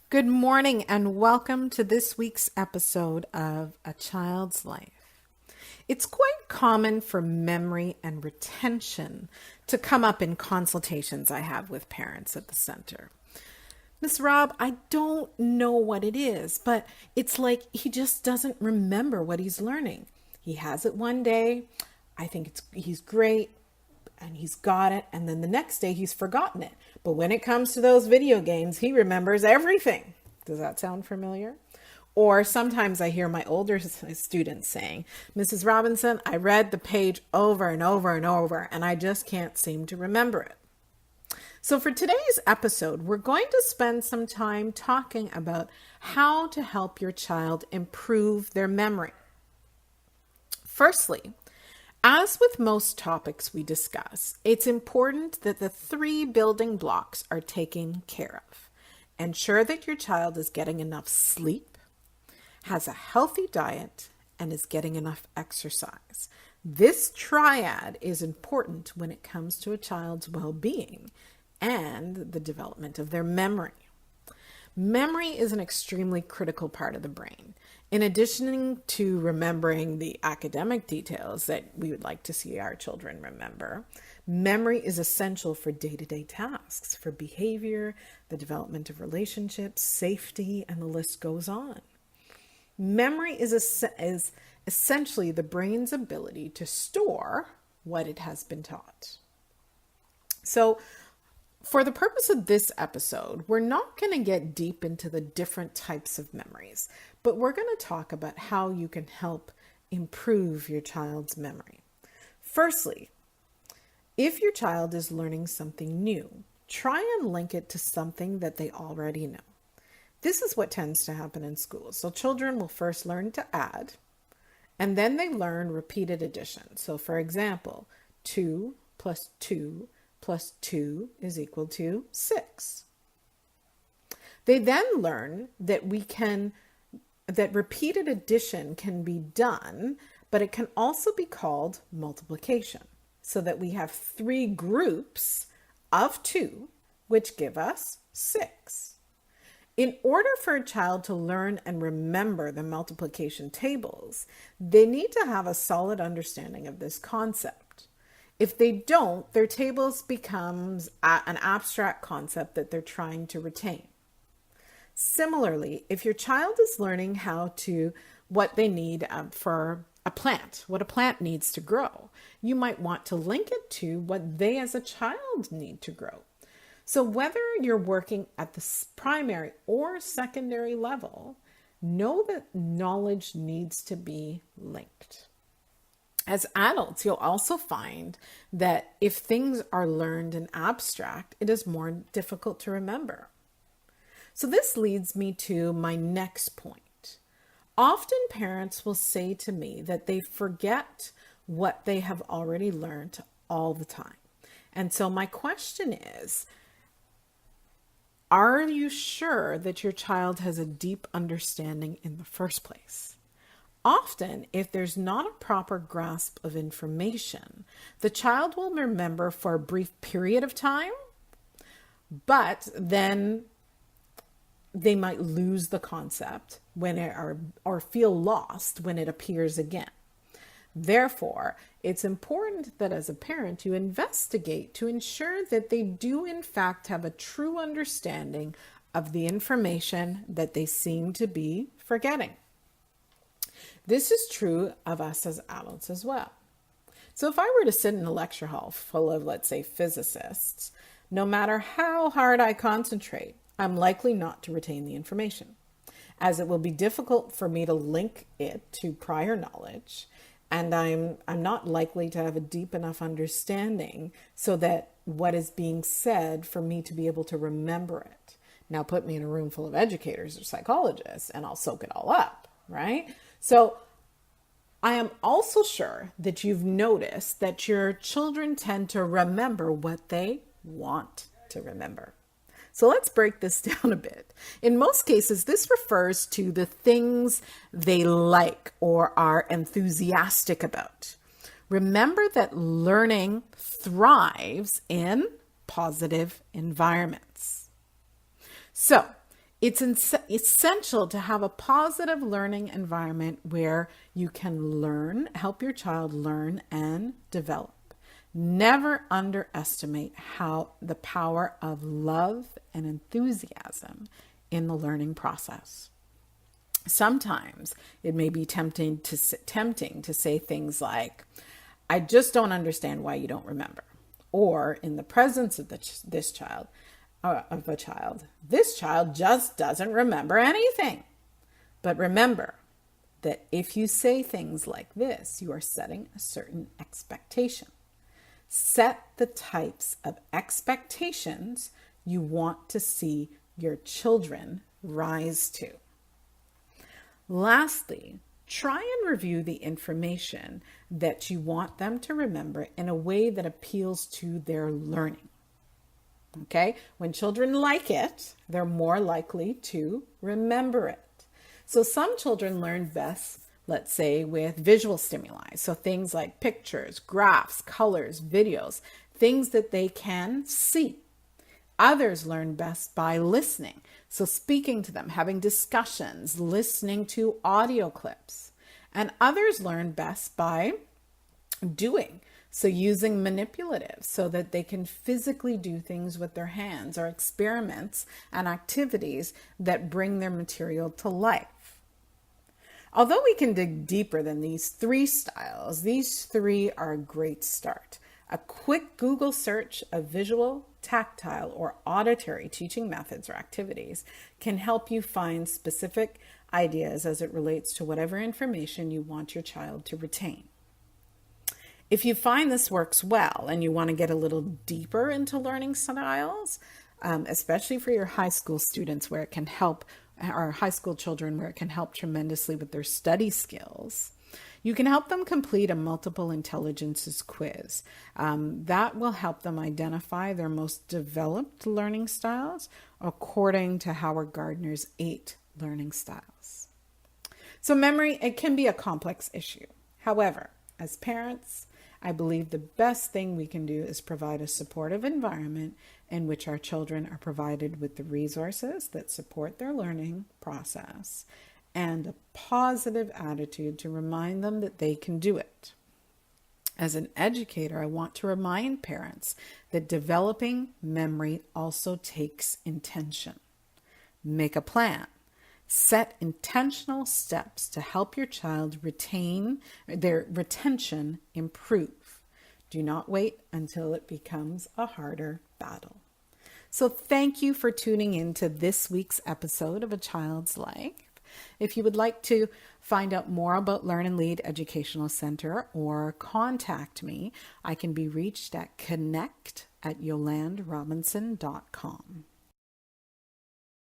Good morning and welcome to this week's episode of A Child's Life. It's quite common for memory and retention to come up in consultations I have with parents at the center. Miss Rob, I don't know what it is, but it's like he just doesn't remember what he's learning. He has it one day, I think he's great, and he's got it, and then the next day he's forgotten it. But when it comes to those video games, he remembers everything. Does that sound familiar? Or sometimes I hear my older students saying, Mrs. Robinson, I read the page over and over and over, and I just can't seem to remember it. So for today's episode, we're going to spend some time talking about how to help your child improve their memory. Firstly, as with most topics we discuss, it's important that the three building blocks are taken care of. Ensure that your child is getting enough sleep, has a healthy diet, and is getting enough exercise. This triad is important when it comes to a child's well-being and the development of their memory. Memory is an extremely critical part of the brain. In addition to remembering the academic details that we would like to see our children remember, memory is essential for day-to-day tasks, for behavior, the development of relationships, safety, and the list goes on. Memory is essentially the brain's ability to store what it has been taught. So, for the purpose of this episode, we're not going to get deep into the different types of memories, but we're going to talk about how you can help improve your child's memory. Firstly, if your child is learning something new, try and link it to something that they already know. This is what tends to happen in schools. So children will first learn to add, and then they learn repeated addition. So for example, 2 plus 2 plus 2 is equal to 6. They then learn that repeated addition can be done, but it can also be called multiplication, so that we have 3 groups of 2, which give us 6. In order for a child to learn and remember the multiplication tables, they need to have a solid understanding of this concept. If they don't, their tables becomes an abstract concept that they're trying to retain. Similarly, if your child is learning what they need for a plant, what a plant needs to grow, you might want to link it to what they as a child need to grow. So whether you're working at the primary or secondary level, know that knowledge needs to be linked. As adults, you'll also find that if things are learned in abstract, it is more difficult to remember. So this leads me to my next point. Often parents will say to me that they forget what they have already learned all the time. And so my question is, are you sure that your child has a deep understanding in the first place? Often, if there's not a proper grasp of information, the child will remember for a brief period of time, but then they might lose the concept or feel lost when it appears again. Therefore, it's important that as a parent you investigate to ensure that they do in fact have a true understanding of the information that they seem to be forgetting. This is true of us as adults as well. So if I were to sit in a lecture hall full of, let's say, physicists, no matter how hard I concentrate, I'm likely not to retain the information, as it will be difficult for me to link it to prior knowledge, and I'm not likely to have a deep enough understanding so that what is being said for me to be able to remember it. Now put me in a room full of educators or psychologists and I'll soak it all up, right? So I am also sure that you've noticed that your children tend to remember what they want to remember. So let's break this down a bit. In most cases, this refers to the things they like or are enthusiastic about. Remember that learning thrives in positive environments. So It's essential to have a positive learning environment where you can learn, help your child learn and develop. Never underestimate how the power of love and enthusiasm in the learning process. Sometimes it may be tempting to say things like, I just don't understand why you don't remember. Or in the presence of this child, this child just doesn't remember anything. But remember that if you say things like this, you are setting a certain expectation. Set the types of expectations you want to see your children rise to. Lastly, try and review the information that you want them to remember in a way that appeals to their learning. Okay? When children like it, they're more likely to remember it. So some children learn best, let's say, with visual stimuli. So things like pictures, graphs, colors, videos, things that they can see. Others learn best by listening. So speaking to them, having discussions, listening to audio clips. And others learn best by doing. So using manipulatives so that they can physically do things with their hands, or experiments and activities that bring their material to life. Although we can dig deeper than these three styles, these three are a great start. A quick Google search of visual, tactile, or auditory teaching methods or activities can help you find specific ideas as it relates to whatever information you want your child to retain. If you find this works well and you want to get a little deeper into learning styles, especially for your high school students where it can help, or high school children where it can help tremendously with their study skills, you can help them complete a multiple intelligences quiz. That will help them identify their most developed learning styles according to Howard Gardner's 8 learning styles. So memory, it can be a complex issue. However, as parents, I believe the best thing we can do is provide a supportive environment in which our children are provided with the resources that support their learning process and a positive attitude to remind them that they can do it. As an educator, I want to remind parents that developing memory also takes intention. Make a plan. Set intentional steps to help your child retain their retention improve. Do not wait until it becomes a harder battle. So thank you for tuning in to this week's episode of A Child's Life. If you would like to find out more about Learn and Lead Educational Center or contact me, I can be reached at connect@yolanderobinson.com.